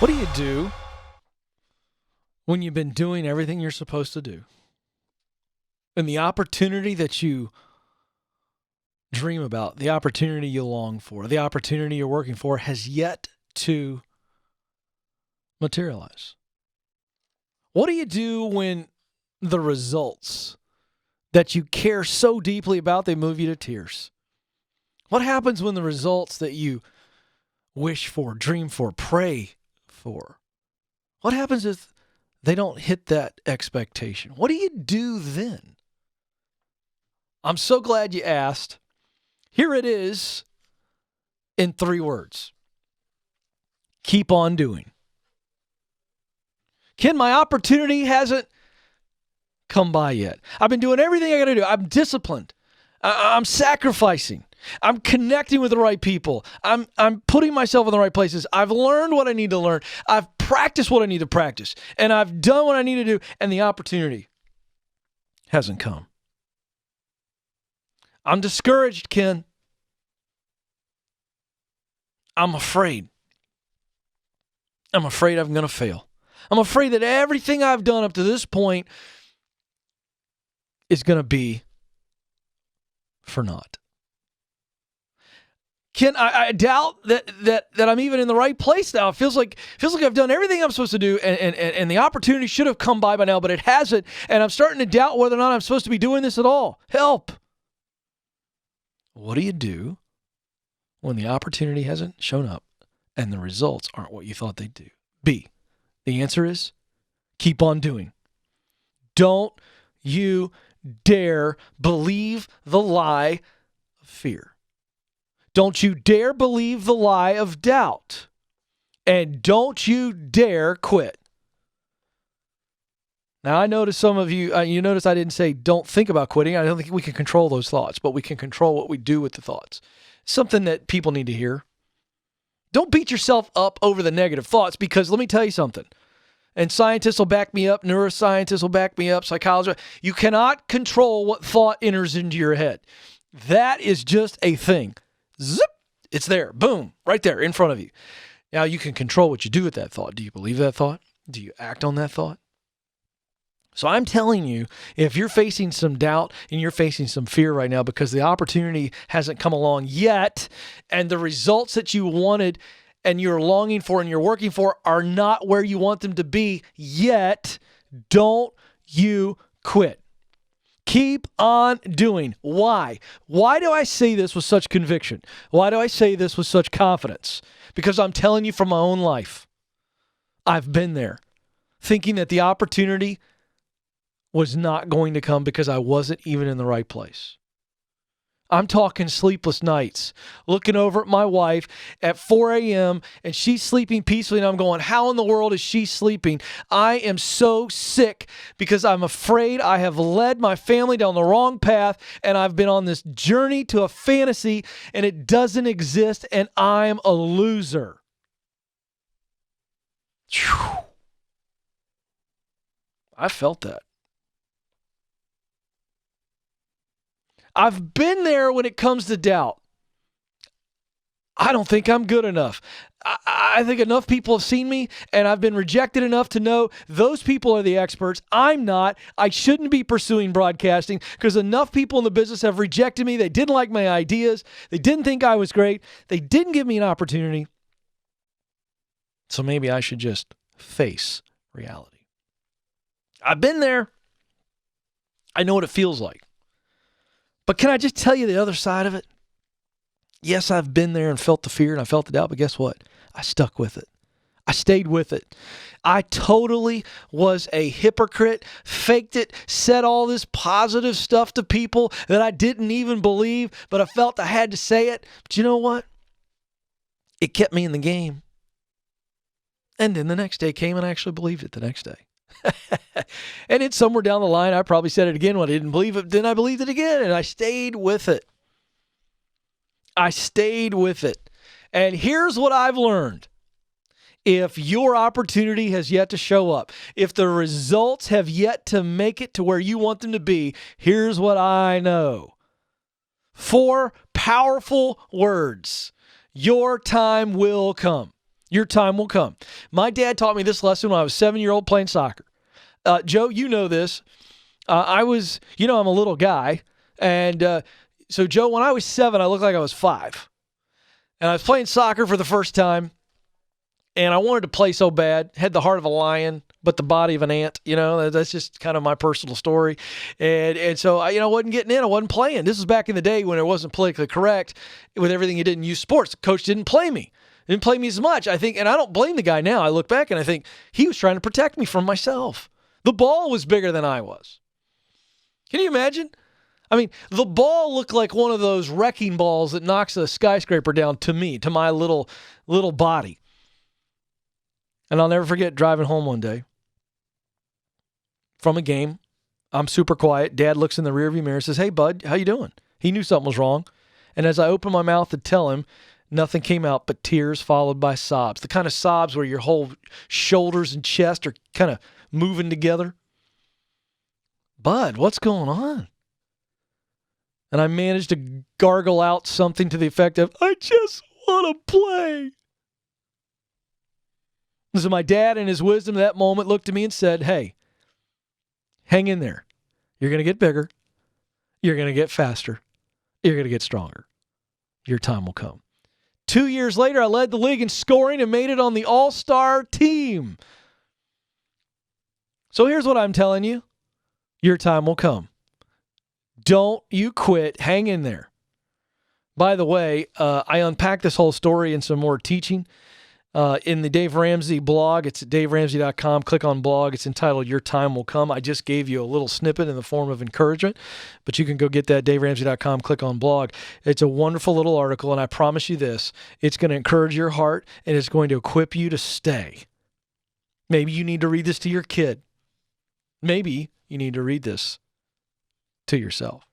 What do you do when you've been doing everything you're supposed to do? And the opportunity that you dream about, the opportunity you long for, the opportunity you're working for has yet to materialize. What do you do when the results that you care so deeply about, they move you to tears? What happens when the results that you wish for, dream for, pray for, what happens if they don't hit that expectation? What do you do then? I'm so glad you asked. Here it is in 3 words. Keep on doing. Ken, my opportunity hasn't come by yet. I've been doing everything I got to do. I'm disciplined. I'm sacrificing. I'm connecting with the right people. I'm putting myself in the right places. I've learned what I need to learn. I've practiced what I need to practice. And I've done what I need to do. And the opportunity hasn't come. I'm discouraged, Ken. I'm afraid. I'm afraid I'm going to fail. I'm afraid that everything I've done up to this point is going to be for naught. Ken, I doubt that I'm even in the right place now. It feels like I've done everything I'm supposed to do, and the opportunity should have come by now, but it hasn't. And I'm starting to doubt whether or not I'm supposed to be doing this at all. Help. What do you do when the opportunity hasn't shown up and the results aren't what you thought they'd do? B, the answer is keep on doing. Don't you dare believe the lie of fear. Don't you dare believe the lie of doubt. And don't you dare quit. Now, I noticed some of you, you notice I didn't say don't think about quitting. I don't think we can control those thoughts, but we can control what we do with the thoughts. Something that people need to hear. Don't beat yourself up over the negative thoughts, because let me tell you something. And scientists will back me up, neuroscientists will back me up, psychologists. You cannot control what thought enters into your head. That is just a thing. Zip, it's there. Boom, right there in front of you. Now you can control what you do with that thought. Do you believe that thought? Do you act on that thought? So I'm telling you, if you're facing some doubt and you're facing some fear right now because the opportunity hasn't come along yet, and the results that you wanted and you're longing for and you're working for are not where you want them to be yet, don't you quit. Keep on doing. Why? Why do I say this with such conviction? Why do I say this with such confidence? Because I'm telling you from my own life. I've been there, thinking that the opportunity was not going to come because I wasn't even in the right place. I'm talking sleepless nights, looking over at my wife at 4 a.m. and she's sleeping peacefully, and I'm going, how in the world is she sleeping? I am so sick because I'm afraid I have led my family down the wrong path, and I've been on this journey to a fantasy and it doesn't exist, and I'm a loser. Whew. I felt that. I've been there when it comes to doubt. I don't think I'm good enough. I think enough people have seen me, and I've been rejected enough to know those people are the experts. I'm not. I shouldn't be pursuing broadcasting because enough people in the business have rejected me. They didn't like my ideas. They didn't think I was great. They didn't give me an opportunity. So maybe I should just face reality. I've been there. I know what it feels like. But can I just tell you the other side of it? Yes, I've been there and felt the fear and I felt the doubt, but guess what? I stuck with it. I stayed with it. I totally was a hypocrite, faked it, said all this positive stuff to people that I didn't even believe, but I felt I had to say it. But you know what? It kept me in the game. And then the next day came and I actually believed it the next day. And then somewhere down the line, I probably said it again when I didn't believe it. Then I believed it again, and I stayed with it. I stayed with it. And here's what I've learned. If your opportunity has yet to show up, if the results have yet to make it to where you want them to be, here's what I know. 4 powerful words. Your time will come. Your time will come. My dad taught me this lesson when I was 7-year-old playing soccer. Joe, you know this. I'm a little guy. And so, Joe, when I was 7, I looked like I was 5. And I was playing soccer for the first time. And I wanted to play so bad. Had the heart of a lion, but the body of an ant. That's just kind of my personal story. And so I wasn't getting in. I wasn't playing. This was back in the day when it wasn't politically correct with everything. You didn't use sports. The coach didn't play me. Didn't play me as much, I think. And I don't blame the guy now. I look back and I think he was trying to protect me from myself. The ball was bigger than I was. Can you imagine? I mean, the ball looked like one of those wrecking balls that knocks a skyscraper down to me, to my little body. And I'll never forget driving home one day from a game. I'm super quiet. Dad looks in the rearview mirror and says, "Hey, bud, how you doing?" He knew something was wrong. And as I opened my mouth to tell him, nothing came out but tears followed by sobs. The kind of sobs where your whole shoulders and chest are kind of moving together. "Bud, what's going on?" And I managed to gargle out something to the effect of, "I just want to play." And so my dad, in his wisdom at that moment, looked at me and said, "Hey, hang in there. You're going to get bigger. You're going to get faster. You're going to get stronger. Your time will come." 2 years later, I led the league in scoring and made it on the all-star team. So here's what I'm telling you. Your time will come. Don't you quit. Hang in there. By the way, I unpacked this whole story in some more teaching in the Dave Ramsey blog. It's at daveramsey.com. Click on blog. It's entitled Your Time Will Come. I just gave you a little snippet in the form of encouragement, but you can go get that, daveramsey.com. Click on blog. It's a wonderful little article, and I promise you this. It's going to encourage your heart, and it's going to equip you to stay. Maybe you need to read this to your kid. Maybe you need to read this to yourself.